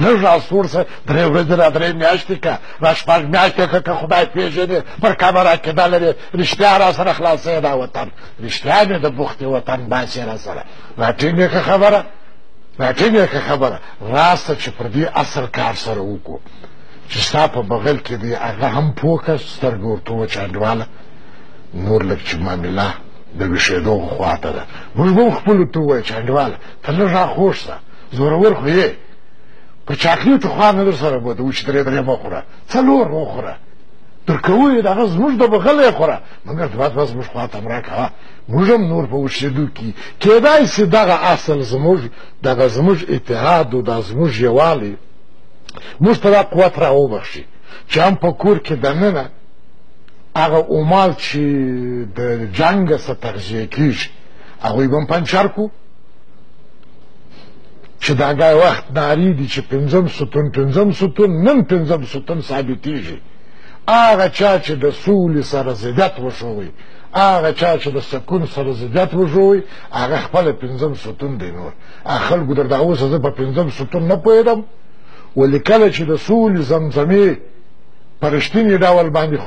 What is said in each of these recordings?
لږ راسوړ سه 3 ورځې را 3 میاشتې که را 6 میاشتې که خدای پېژنې پر کمه عقیده لرې رښتیا را سره خلاصوې دا وطن رښتیا مې د بوختې وطن باسې را سره راټینګې که خبره راټینګې که خبره راسه چې پر دې اصل کار سره وکړو چې ستا په بغل کې دی هغه هم پوه کړه سترګې ورته ووچه انډواله نور لږ چې معامله د ویښېدو خواته ده موږ به هم خپلو ته ووایو چې انډواله ته لږ راخوږ شه زورور خو یې په چاکلیټو خوا نه در سره بوده و چې 3 مه خوره 4 وخوره در کوو یې د هغه زموږ د بغل یې خوره مګر دوه زموږ خواته هم راکوه موږ هم نور په وښېدو کې کېدای سي دغه اصل زموږ دغه زموږ اتحاد و دا زموږ یووالی موږ ته دا قوت را وبخښي چې هم په کور کې دننه هغه عمال چې د جنګ څخه تغذیه کېږي هغوی به هم پنچر کړو چې د هغه وخت نارې دي چې 5 ستون نن 5 ستون ثابتېږي هغه چا چې د سولې سره ضدیت وښوی هغه چا چې د سکون سره ضدیت وښوی هغه خپله 5 ستون دی نور خلکو درته اوس زه په 5 ستون نه پوهېدم ولې کله چې د سولې زمزمې په رښتیني ډول باندې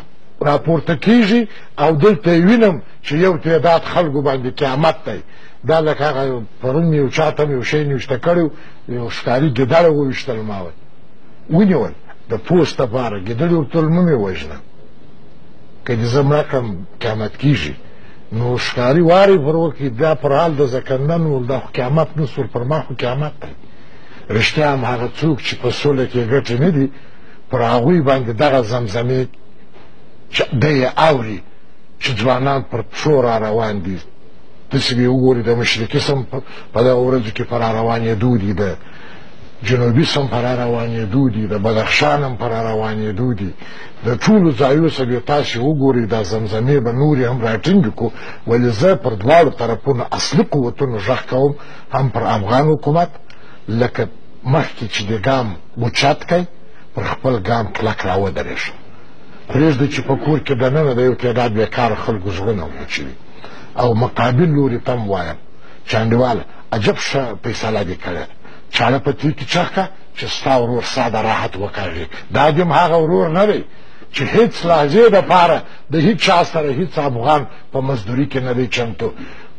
راپورته کېږي او دلته یې وینم چې یو تعداد خلکو باندې قیامت دی دا لکه هغه پرون مې یو چا ته مې یو شی نوشته کړی یو ښکاري ګیدړه وویشتل ما وی ونیول د پوست دپاره ګیدړې ورتل مه مې وژنه که دې زه مړه کړم قیامت کېږي نو ښکاري وارې پر وکړي دا پر حال د زکندن ول دا خو قیامت نه سول پر ما خو قیامت دی رښتیا هم هغه څوک چې په سوله کې ګټې نه دي پر هغوی باندې دغه زمزمې دی یې اوري چې ځوانان پر پښو را روان دي داسې به یې وګوري د مشرقي سم په دغه ورځو کې په را روانېدو دي د جنوبي سم په را روانېدو دي د بدخشان هم په را روانېدو دي د ټولو ځایو څخه به تاسې وګورئ دا زمزمې به نورې هم راټینګې کړو ولې زه پر دواړو طرفونو اصلي قوتونو غږ کوم هم پر افغان حکومت لکه مخکې چې د ګام اوچت کوي پر خپل ګام کلک راودرېږه پرېږدئ چې په کور کې دننه د یو تعداد بېکاره خلکو زړونه وچوي او مقابل لوري ته هم وایم چې انډیواله عجب ښه فیصله دې کړې چاړه په تېږ کې چغ کړه چې ستا ورور ستا د راحت وکاږي دا دې هم هغه ورور نه دی چې هېڅ لحظې دپاره د هېڅ چا سره هېڅ افغان په مزدوري کې نه دی چمتو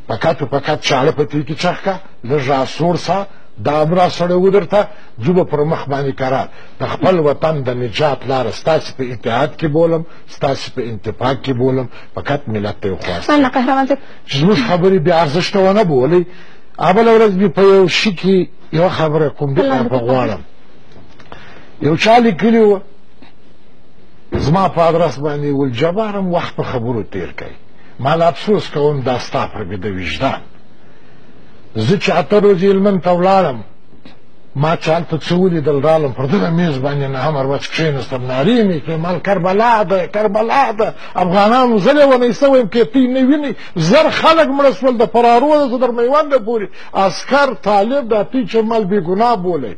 فقط و فقط چاړه په تېږ کې چغ کړه لږ راسوړ سه دا هم را سړی و درته زه به پر مخ باندې کرار د خپل وطن د نجات لاره ستاسې په اتحاد کې بولم ستاسې په انتفاق کې بولم فقط ملت ته یې خواستم چې زموږ خبرې بې ارزښته ونه بولئ بله ورځ مې په یو شي کې یوه خبره کوم په غواړم یو چا لیکلي وه زما په ادرس باندې ولجبار هم وخت په خبرو تېر کوي ما لا افسوس کوم دا ستا پر مې د وجدان زه چې 8 ورځې هلمند ته ولاړم ما چې هلته څه ولیدل رالم پر دغه میز باندې نهمر بس کښېنستم نارې مې کړې مال کربلا ده کربلا ده افغانانو زه لیونی سوی یم که تی نه وینئ 1000 خلک مړه شول د فرارو د تر میونده پورې عسکر طالب دا تی چې مال بېګناه بولئ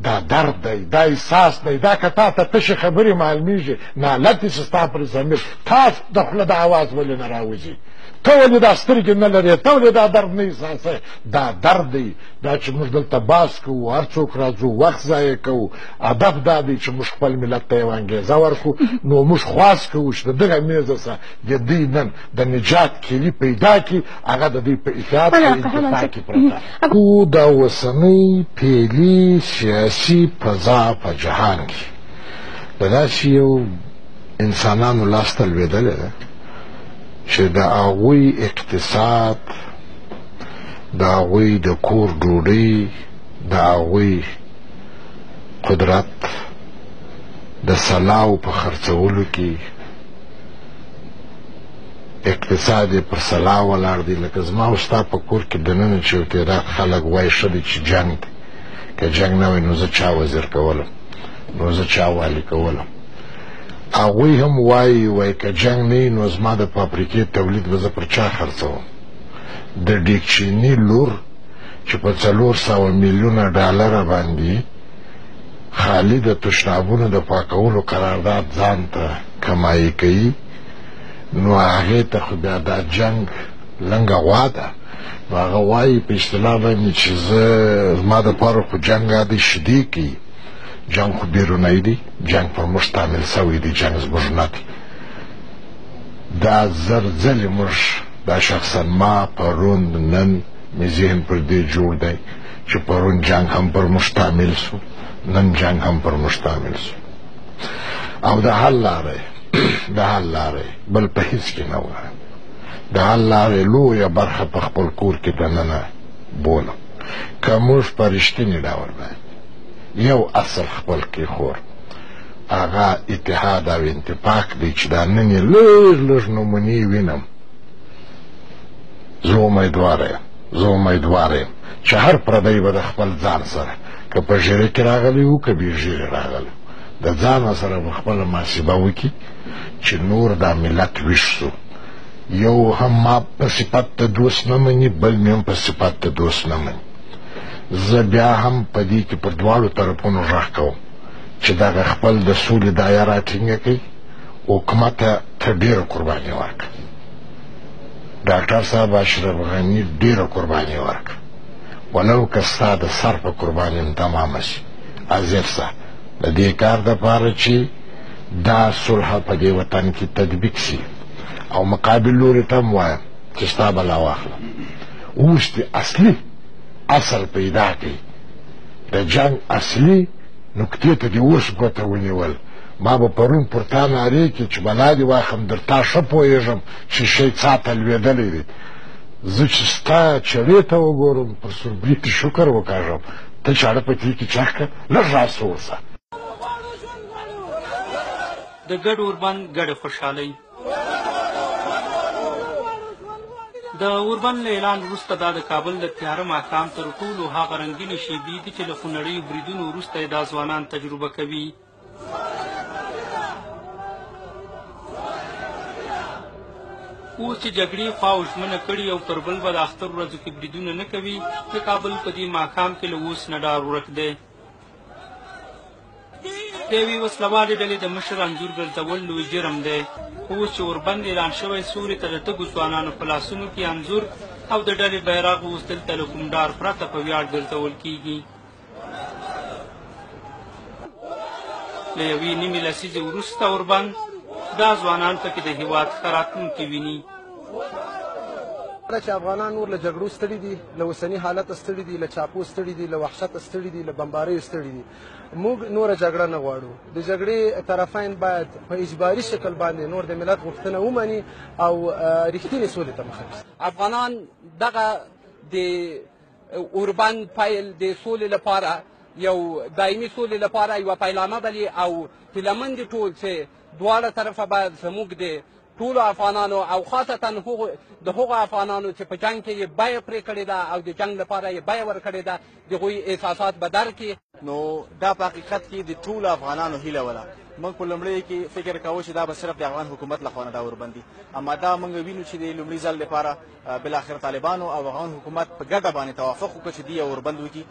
دا درد دی دا احساس دی دا که تا ته تشې خبرې معلومیږي نالت یې چې ستا پر ضمیر تا د خوله د اواز ولې نه راوځي ته ولې دا سترګې نه لرې ته ولې دا درد نه احساسوې دا درد دی دا چې موږ دلته باس کوو هر څوک راځو وخت ضایع کوو هدف دا دی چې موږ خپل ملت ته یوه انګېزه ورکړو نو موږ خواست کوو چې د دغه میزه څخه د دوی نن د نجات کلي پیدا کړي هغه د دوی په اتحاد په انتفاق کې پرته کو دا اوسنۍ پیلي سیاسي فضا په جهان کې د داسې یو انسانانو لاسته لوېدلې ده چې د هغوی اقتصاد د هغوی د کور ډوډۍ د هغوی قدرت د سلاو په خرڅولو کې اقتصاد یې پر سلا ولاړ دی لکه زما او ستا په کور کې دننه چې یو تعداد خلک وایي ښه دی چې جنګ دی که جنګ نه وای نو زه چا وزیر کولم نو زه چا والي کولم هغوی هم وایي که جنګ نه نو زما د فابریکې تولید به زه پر چا خرڅوم د ډیکچیني لور چې په 400 میلیونه ډالره باندې خالي د تشنابونو د پاکولو قرارداد ځان ته کمایي کوي نو هغې ته خو بیا دا جنګ لنګه غوا ده. نو هغه وایي په اصطلاح باندې چې زما دپاره خو جنګ دی شیدې کوي، جنګ خو بیرونی دی، جنګ پر موږ تعمیل سوی دی، جنګ زموږ نه دی. دا زر ځلې موږ دا شخصا ما پرون نن مې ذهن پر دې جوړ دی چې پرون جنګ هم پر موږ تعمیل سو، نن جنګ هم پر موږ تعمیل سو. او د حل لاره د حل لاره بل په هیڅ کې نه وه. د حل لارې لویه برخه په خپل کور کې دننه بولم. که موږ په رښتیني ډول باندې یو اصل خپل کېښود، هغه اتحاد او اتفاق دی چې دا نن یې لږ لږ نمونې وینم. زه امیدواره یم چې هر پردی به د خپل ځان سره که په ژیره کې راغلی و که بې ژیرې راغلی د ځانه سره به خپله محاسبه وکړي چې نور دا ملت ویښ سو. یو هم ما په صفت د دوست نه مني، بل مې هم په صفت د دوست نه مني. زه بیا هم په دې کې پر دواړو طرفونو غږ کوم چې دغه خپل د سولې دایه راټینګه کړي. حکومت ته ډېره قرباني ورکړه، ډاکټر صاحب اشرف غني ډېره قرباني ورکړه، ولو که ستا د سر په قرباني هم تمامه شي. حاضر سه د دې کار دپاره چې دا صلح په دې وطن کې تطبیق سي. او مقابل لوري ته هم وایم چې ستا به لا واخلم. اوس دې اصلي اصل پیدا کړي، د جنګ اصلي نکتې ته دې اوس ګوته ونیول. ما به پرون پر تا نارې کړي چې بلا دې واخلم، در تا ښه پوهېږم چې شی څا ته لوېدلی دی. زه چې ستا چړې ته وګورم پر سوربري ته شکر وکاږم. ته چاړه په دې کې چخ کړه، لږ راسور سه. د ګډ اوربند ګډه خوشحالۍ. د اوربند له اعلان وروسته دا د کابل د تیاره ماښام تر ټولو هغه رنګینې شېبې دي چې له خونړیو بریدونو وروسته یې دا ځوانان تجربه کوي. اوس چې جګړې خواو ژمنه کړي او پر بل به د اختر ورځو کې بریدونه نه کوي، د کابل په دې ماښام کې له اوس نه ډار ورک دی. د یوې وسلوالې ډلې د مشر انځور ګرځول لوی جرم دی. اوس چې اوربند اعلان شوی سوري ته د تږو ځوانانو په لاسونو کې انځور او د ډلې بیرغ اوس دلته له کوم ډار پرته په ویاړ ګرځول کېږي. له یوې نیمې لسیزې وروسته اوربند دا ځوانان پکې د هېواد ښه راتلونکي ویني. کله چې افغانان نور له جګړو ستړي دي، له اوسني حالته ستړي دي، له چاپو ستړي دي، له وحشته ستړي دي، له بمباریو ستړي دي، موږ نوره جګړه نه غواړو. د جګړې طرفین باید په اجباري شکل باندې نور د ملت غوښتنه ومني او رښتینې سولې ته مخه کړي. افغانان دغه د اوربند پیل د سولې لپاره یو دایمي سولې لپاره یوه پیلامه بلي او هیله دي ټول چې دواړه طرفه باید زموږ د ټولو افغانانو او خاصتا د هغو افغانانو چې په جنګ کې یې بیه پرې کړې ده او د جنګ لپاره یې بیه ورکړې ده، د هغوی احساسات به درک کړي. نو دا په حقیقت کې د ټولو افغانانو هیله وله. موږ په لومړیو کې فکر کوو چې دا به صرف د افغان حکومت لخوا نه دا اوربند دي، اما دا موږ وینو چې د لومړي ځل لپاره بالاخره طالبانو او افغان حکومت په ګډه باندې توافق وکړ چې دې اوربند وکړي.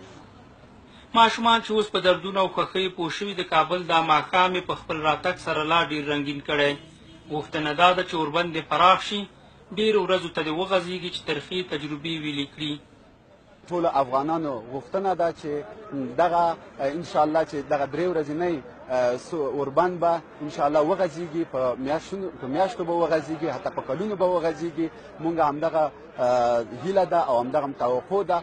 ماشومان چې اوس په دردونو او خوښیو پوه شوي د کابل دا ماښام یې په خپل راتګ سره لا ډېر رنګین کړی. غوښتنه دا ده چې اوربند دې پراخ شي، ډېرو ورځو ته دې وغځېږي چې ترخې تجربې ویلې کړي. ټولو افغانانو غوښتنه ده چې دغه انشاءالله چې دغه درې ورځنۍ اوربند به انشاءالله وغځېږي، په میاشتو به وغځېږي، حتی په کلونو به وغځېږي. مونږ همدغه هیله ده او همدغه توقع ده.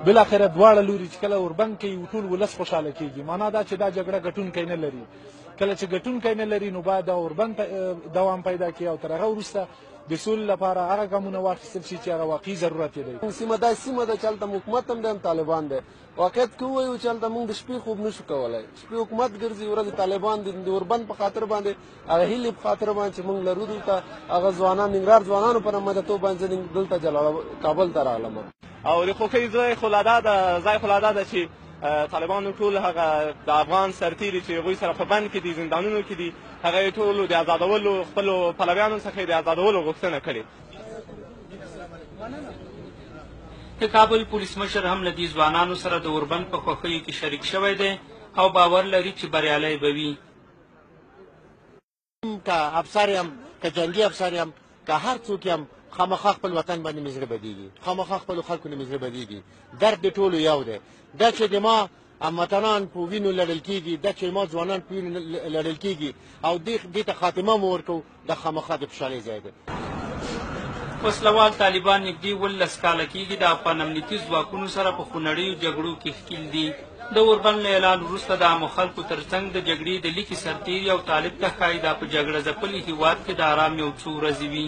بالاخره دواړه لوري چې کله اوربند کوي ټول ولس خوشحاله کېږي. معنا دا چې دا جګړه ګټونکی نه لري. کله چې ګټونکی نه لري نو باید دا اوربند دوام پیدا کړي او تر هغه وروسته د سولې لپاره هغه ګامونه واخیستل شي چې هغه واقعي ضرورت یې دی. سیمه دا سیمه ده چې هلته حکومت هم دی هم طالبان دی. واقعیت کې ووایو چې هلته موږ د شپې خوب نشو کولی. شپې حکومت ګرځي، ورځې طالبان دي. د اوربند په خاطر باندې هغه هیلې په خاطر باندې چې موږ لرو دلته هغه ځوانان ننګرهار ځوانانو په نمایندهتوب باندې دلته کابل ته راغلم. او د خوښۍ ځای خو لا دا ده چې طالبانو ټول هغه د افغان سرتیري چې هغوی سره په بند کې دي، زندانونو کې دي، هغه یې ټولو د ازادولو خپلو پلویانو څخه د ازادولو غوښتنه کړې. د کابل پولیس مشر هم له دې ځوانانو سره د اوربند په خوښیو کې شریک شوی دی او باور لري چې بریالی به وي. که افسر یم، که جنګي افسر یم، که هر څوک یم، خامخا خپل وطن باندې مې زړه بدېږي، خامخا خپلو خلکو نه مې زړه بدېږي. درد د ټولو یو دی. دا چې د ما هموطنان په وینو لړل کېږي، دا چې ما ځوانان په وینو لړل کېږي او دې ته خاتمه مو ورکوو، دا خامخا د خوشحالۍ ځای دی. وسلوال طالبان نږدې 11 کاله کېږي د افغان امنیتي ځواکونو سره په خونړیو جګړو کې ښکېل دي. د اوربند له اعلان وروسته د عامو خلکو ترڅنګ د جګړې د لیکې سرتېري او طالب ته ښایي دا په جګړه ځپلي هېواد کې د ارام یو څو ورځې وي.